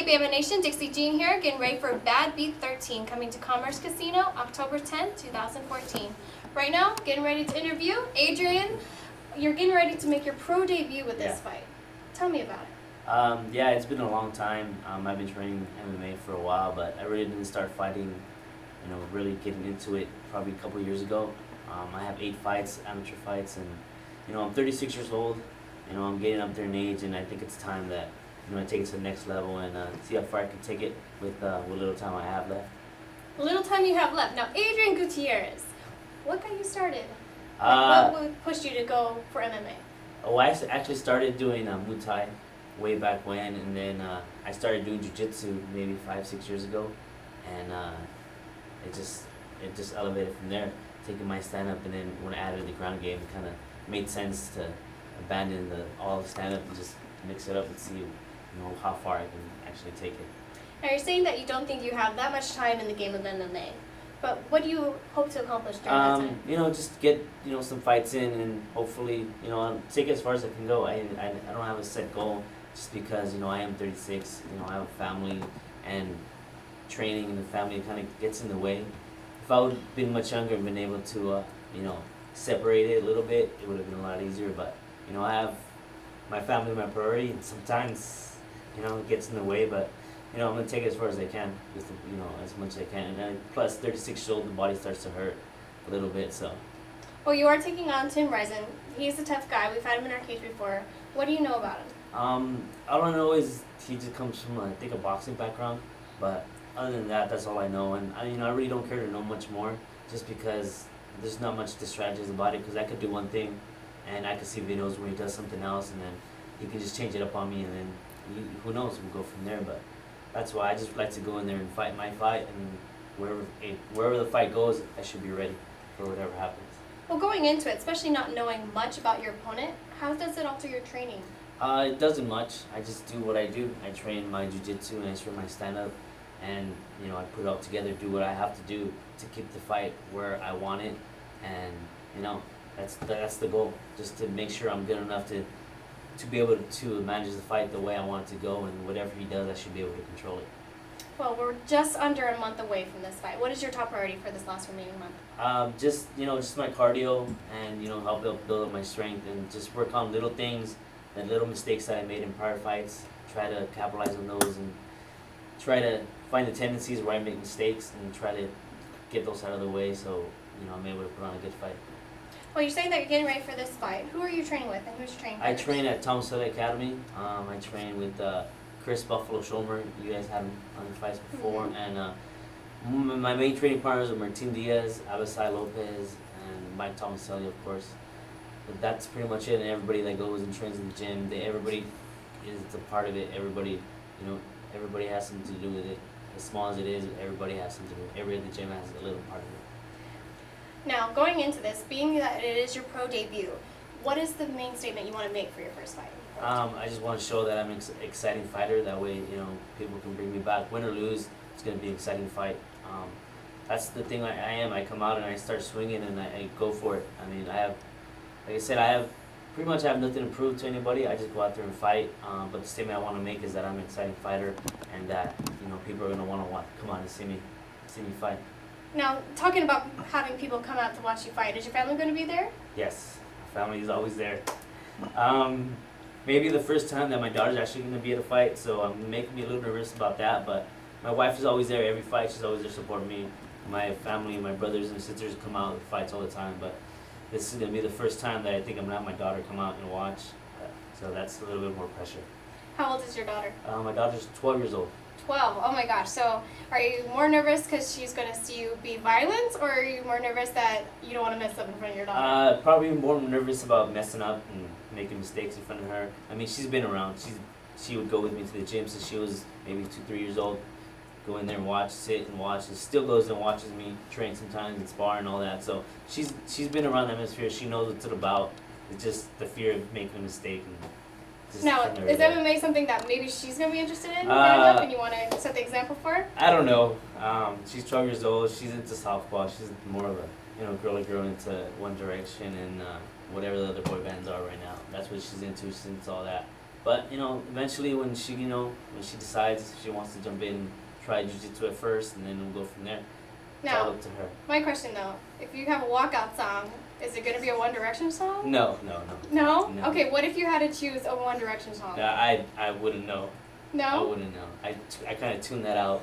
BAMMA Nation, Dixie Jean here, getting ready for Badbeat 13, coming to Commerce Casino, October 10, 2014. Right now, getting ready to interview Adrian. You're getting ready to make your pro debut with this fight. Tell me about it. Yeah, it's been a long time. I've been training MMA for a while, but I really didn't start fighting, really getting into it probably a couple years ago. I have 8 fights, amateur fights, and I'm 36 years old. I'm getting up there in age, and I think it's time that I take it to the next level and see how far I can take it with what little time I have left. Little time you have left. Now, Adrian Gutierrez, what got you started? What pushed you to go for MMA? Oh, I actually started doing Muay Thai way back when, and then I started doing jiu-jitsu maybe 5-6 years ago, and it just elevated from there, taking my stand-up, and then when I added the ground game, it kind of made sense to abandon all the stand-up and just mix it up and see how far I can actually take it. Now, you're saying that you don't think you have that much time in the game of MMA, but what do you hope to accomplish during that time? Just get some fights in, and hopefully I'll take it as far as I can go. I don't have a set goal, just because I am 36. I have a family, and training and the family kind of gets in the way. If I would have been much younger and been able to separate it a little bit, it would have been a lot easier. But I have my family my priority, and sometimes it gets in the way, but I'm gonna take it as far as I can, just as much as I can. And then plus 36 years old, the body starts to hurt a little bit. So. Well, you are taking on Tim Riscen. He's a tough guy. We've had him in our cage before. What do you know about him? All I know is he just comes from I think a boxing background, but other than that, that's all I know. And I really don't care to know much more, just because there's not much to strategize about it. Because I could do one thing, and I could see videos where he does something else, and then he can just change it up on me, and then who knows, we'll go from there. But that's why I just like to go in there and fight my fight, and wherever the fight goes, I should be ready for whatever happens. Well, going into it, especially not knowing much about your opponent, how does it alter your training? It doesn't much. I just do what I do. I train my jiu-jitsu and I train my stand-up, and I put it all together, do what I have to do to keep the fight where I want it, and that's the goal, just to make sure I'm good enough to be able to manage the fight the way I want it to go, and whatever he does, I should be able to control it. Well, we're just under a month away from this fight. What is your top priority for this last remaining month? Just my cardio, and help build up my strength, and just work on little things and little mistakes that I made in prior fights. Try to capitalize on those, and try to find the tendencies where I make mistakes, and try to get those out of the way, so I'm able to put on a good fight. Well, you're saying that you're getting ready for this fight. Who are you training with, and who's your training partner? I train at Tomacelli Academy. I train with Chris Buffalo Schomer. You guys had him on the fights before. And my main training partners are Martin Diaz, Abasai Lopez, and Mike Tomacelli, of course. But that's pretty much it. And everybody that goes and trains in the gym, everybody is a part of it. Everybody, everybody has something to do with it. As small as it is, everybody has something to do with it. Everybody at the gym has a little part of it. Now, going into this, being that it is your pro debut, what is the main statement you want to make for your first fight? I just want to show that I'm an exciting fighter. That way, people can bring me back. Win or lose, it's going to be an exciting fight. That's the thing I am. I come out and I start swinging, and I go for it. I mean, like I said, I pretty much have nothing to prove to anybody. I just go out there and fight. But the statement I want to make is that I'm an exciting fighter, and that people are going to want to come out and see me fight. Now, talking about having people come out to watch you fight, is your family going to be there? Yes, my family is always there. Maybe the first time that my daughter's actually going to be at a fight, so I'm making me a little nervous about that. But my wife is always there every fight. She's always there supporting me. My family, my brothers and sisters come out to fights all the time. But this is going to be the first time that I think I'm going to have my daughter come out and watch. So that's a little bit more pressure. How old is your daughter? My daughter's 12 years old. 12. Oh my gosh. So are you more nervous because she's going to see you be violent, or are you more nervous that you don't want to mess up in front of your daughter? Probably more nervous about messing up and making mistakes in front of her. I mean, she's been around. She would go with me to the gym since she was maybe 2-3 years old. Go in there and sit and watch. And still goes and watches me train sometimes and spar and all that. So she's been around that atmosphere. She knows what it's about. It's just the fear of making a mistake. Now, is MMA something that maybe she's going to be interested in growing up, and you want to set the example for her? I don't know. She's 12 years old. She's into softball. She's more of a girly girl into One Direction and whatever the other boy bands are right now. That's what she's into. She's into all that. But eventually when she decides she wants to jump in, try jiu-jitsu at first, and then we'll go from there. It's all Now, up to her. my question though, if you have a walkout song, is it gonna be a One Direction song? No. No? No. Okay, what if you had to choose a One Direction song? I wouldn't know. I No? wouldn't know. I kind of tune that out.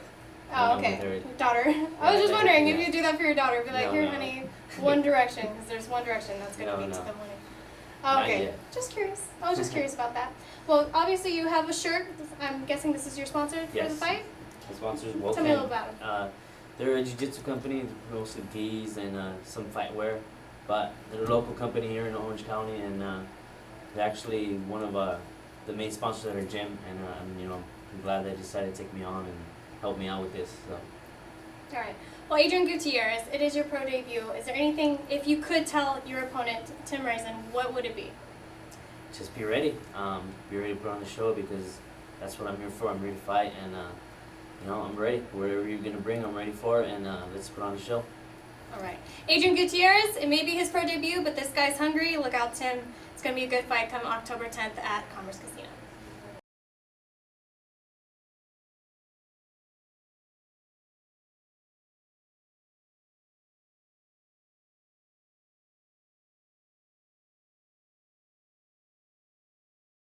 Oh, when I'm with okay. her. Daughter. I was just wondering if Yeah. you do that for your daughter. Be like, No, here, no. honey, One Direction, because there's One Direction that's gonna No, be to no. the money. Oh, Not okay. yet. Just curious. I was just curious about that. Well, obviously you have a shirt. I'm guessing this is your sponsor for the Yes. fight. The sponsors, Tell me a little about them. They're a jiu-jitsu company, mostly gis and some fight wear, but they're a local company here in Orange County, and they're actually one of the main sponsors at our gym, and I'm glad they decided to take me on and help me out with this. So. All right. Well, Adrian Gutierrez, it is your pro debut. Is there anything, if you could tell your opponent, Tim Riscen, what would it be? Just be ready. Be ready to put on the show, because that's what I'm here for. I'm ready to fight, and I'm ready. Whatever you're gonna bring, I'm ready for it, and let's put on the show. All right. Adrian Gutierrez, it may be his pro debut, but this guy's hungry. Look out, Tim. It's going to be a good fight come October 10th at Commerce Casino.